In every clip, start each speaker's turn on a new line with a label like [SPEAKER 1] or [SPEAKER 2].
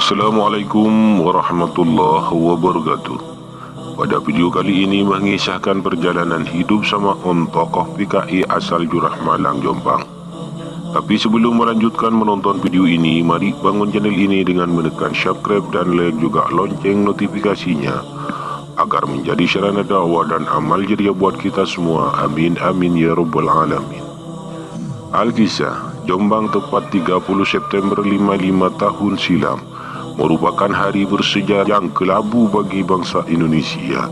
[SPEAKER 1] Assalamualaikum warahmatullahi wabarakatuh. Pada video kali ini mengisahkan perjalanan hidup Samaun, tokoh PKI asal Jurah Malang, Jombang. Tapi sebelum melanjutkan menonton video ini, mari bangun channel ini dengan menekan subscribe dan like juga lonceng notifikasinya, agar menjadi sarana dakwah dan amal jariah buat kita semua. Amin amin ya rabbal alamin. Alkisah, Jombang tepat 30 September 55 tahun silam merupakan hari bersejarah yang kelabu bagi bangsa Indonesia.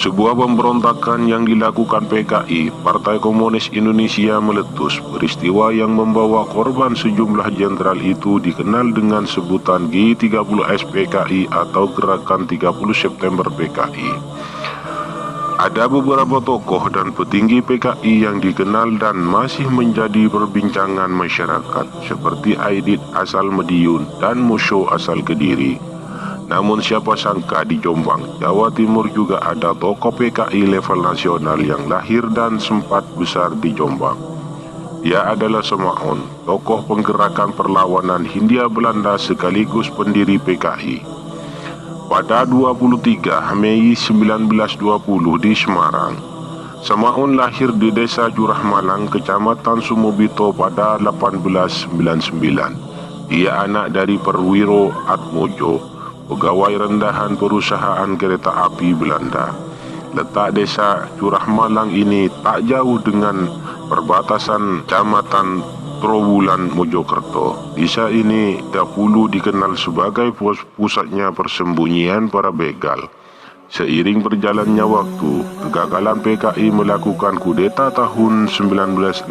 [SPEAKER 1] Sebuah pemberontakan yang dilakukan PKI, Partai Komunis Indonesia, meletus. Peristiwa yang membawa korban sejumlah jenderal itu dikenal dengan sebutan G30S PKI atau Gerakan 30 September PKI. Ada beberapa tokoh dan petinggi PKI yang dikenal dan masih menjadi perbincangan masyarakat, seperti Aidit asal Madiun dan Musyo asal Kediri. Namun siapa sangka di Jombang, Jawa Timur juga ada tokoh PKI level nasional yang lahir dan sempat besar di Jombang. Dia adalah Samaun, tokoh penggerakkan perlawanan Hindia Belanda sekaligus pendiri PKI. Pada 23 Mei 1920 di Semarang, Samaun lahir di Desa Jurah Malang, Kecamatan Sumobito pada 1899. Dia anak dari Perwiro Atmojo, pegawai rendahan perusahaan kereta api Belanda. Letak Desa Jurah Malang ini tak jauh dengan perbatasan Kecamatan Trowulan, Mojokerto. Desa ini dahulu dikenal sebagai pusatnya persembunyian para begal. Seiring berjalannya waktu, kegagalan PKI melakukan kudeta tahun 1965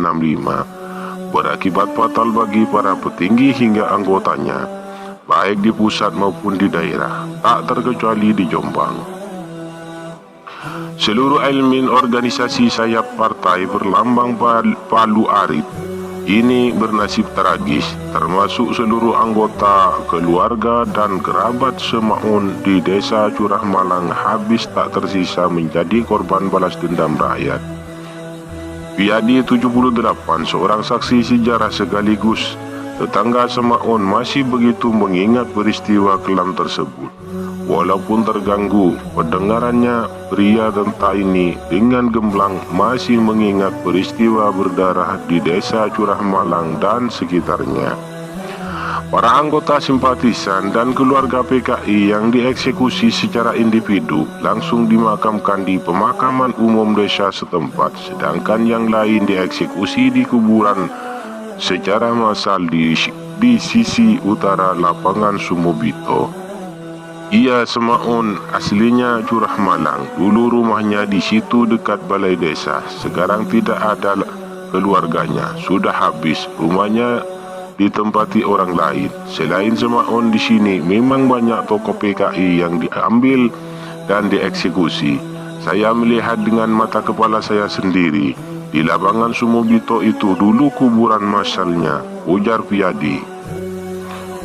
[SPEAKER 1] berakibat fatal bagi para petinggi hingga anggotanya, baik di pusat maupun di daerah, tak terkecuali di Jombang. Seluruh elemen organisasi sayap partai berlambang palu arit ini bernasib tragis, termasuk seluruh anggota, keluarga dan kerabat Samaun di Desa Jurah Malang habis tak tersisa menjadi korban balas dendam rakyat. Piadi 78, seorang saksi sejarah sekaligus tetangga Samaun, masih begitu mengingat peristiwa kelam tersebut. Walaupun terganggu pendengarannya, pria tenta ini dengan gemblang masih mengingat peristiwa berdarah di Desa Jurah Malang dan sekitarnya. Para anggota simpatisan dan keluarga PKI yang dieksekusi secara individu langsung dimakamkan di pemakaman umum desa setempat, sedangkan yang lain dieksekusi di kuburan secara massal di sisi utara lapangan Sumobito. Ia Samaun aslinya Jurah Malang. Dulu rumahnya di situ dekat balai desa. Sekarang tidak ada keluarganya, sudah habis. Rumahnya ditempati orang lain. Selain Samaun, di sini memang banyak tokoh PKI yang diambil dan dieksekusi. Saya melihat dengan mata kepala saya sendiri. Di lapangan Sumobito itu dulu kuburan massalnya, ujar Piadi.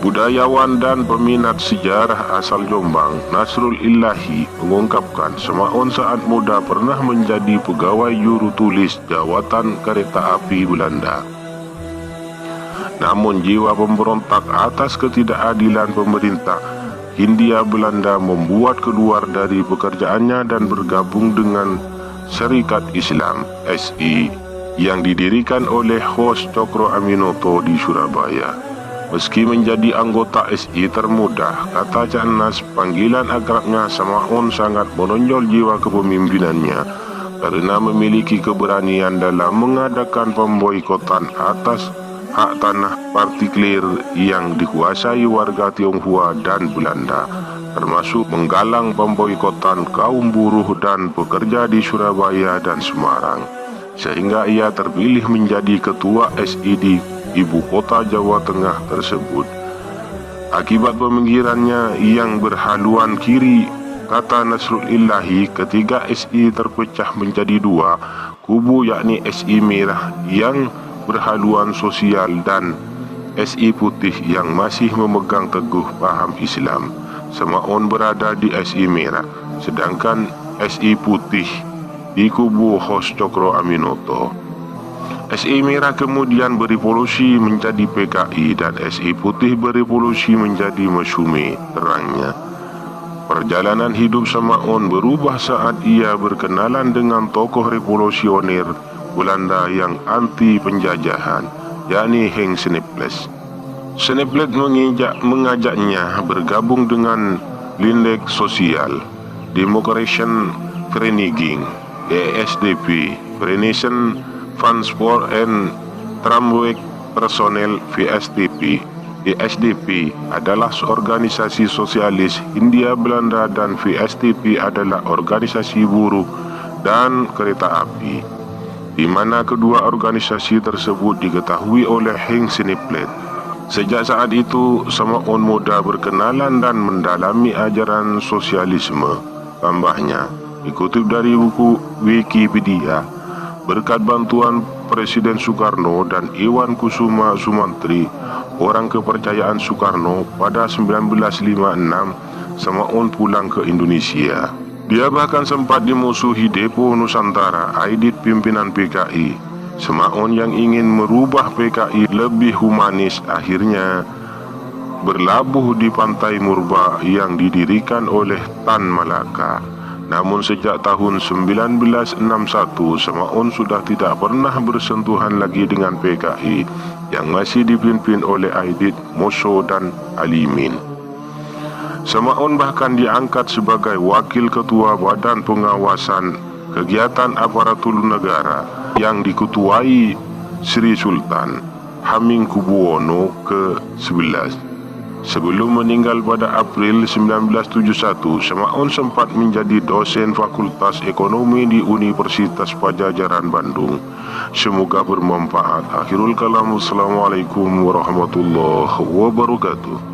[SPEAKER 1] Budayawan dan peminat sejarah asal Jombang, Nasrul Illahi, mengungkapkan Samaun saat muda pernah menjadi pegawai juru tulis jawatan kereta api Belanda. Namun jiwa pemberontak atas ketidakadilan pemerintah Hindia Belanda membuat keluar dari pekerjaannya dan bergabung dengan Serikat Islam SI yang didirikan oleh Hos Cokro Aminoto di Surabaya. Meski menjadi anggota SI termuda, kata Cak Nas, panggilan akrabnya Samaun sangat menonjol jiwa kepemimpinannya karena memiliki keberanian dalam mengadakan pemboikotan atas hak tanah partikulir yang dikuasai warga Tionghoa dan Belanda, termasuk menggalang pemboikotan kaum buruh dan pekerja di Surabaya dan Semarang, sehingga ia terpilih menjadi ketua SI di ibu kota Jawa Tengah tersebut. Akibat peminggirannya yang berhaluan kiri, kata Nasrul Illahi, ketiga SI terpecah menjadi dua kubu, yakni SI merah yang berhaluan sosial dan SI putih yang masih memegang teguh paham Islam. Samaun berada di SI merah, sedangkan SI putih di kubu Hos Cokro Aminoto. SI Merah kemudian berevolusi menjadi PKI dan SI Putih berevolusi menjadi Masyumi, terangnya. Perjalanan hidup Semaun berubah saat ia berkenalan dengan tokoh revolusioner Belanda yang anti penjajahan, yakni Henk Snipless. Snipless mengajaknya bergabung dengan Links Social Democratische Vereniging (ESDP), Vereniging Transport and Tramway Personnel (VSTP). ESDP adalah organisasi sosialis Hindia Belanda dan VSTP adalah organisasi buruh dan kereta api, di mana kedua organisasi tersebut diketahui oleh Henk Snipless. Sejak saat itu, Semaun muda berkenalan dan mendalami ajaran sosialisme. Tambahnya, dikutip dari buku Wikipedia, berkat bantuan Presiden Soekarno dan Iwan Kusuma Sumantri, orang kepercayaan Soekarno, pada 1956, Semaun pulang ke Indonesia. Dia bahkan sempat dimusuhi Depo Nusantara, Aidit pimpinan PKI. Semaun yang ingin merubah PKI lebih humanis akhirnya berlabuh di Pantai Murba yang didirikan oleh Tan Malaka. Namun sejak tahun 1961, Semaun sudah tidak pernah bersentuhan lagi dengan PKI yang masih dipimpin oleh Aidit, Moso, dan Alimin. Semaun bahkan diangkat sebagai wakil ketua Badan Pengawasan Kegiatan Aparatur Negara yang diketuai Sri Sultan Hamengkubuwono ke-11. Sebelum meninggal pada April 1971, Semaun sempat menjadi dosen Fakultas Ekonomi di Universitas Padjadjaran Bandung. Semoga bermanfaat. Akhirul kalam. Assalamualaikum warahmatullahi wabarakatuh.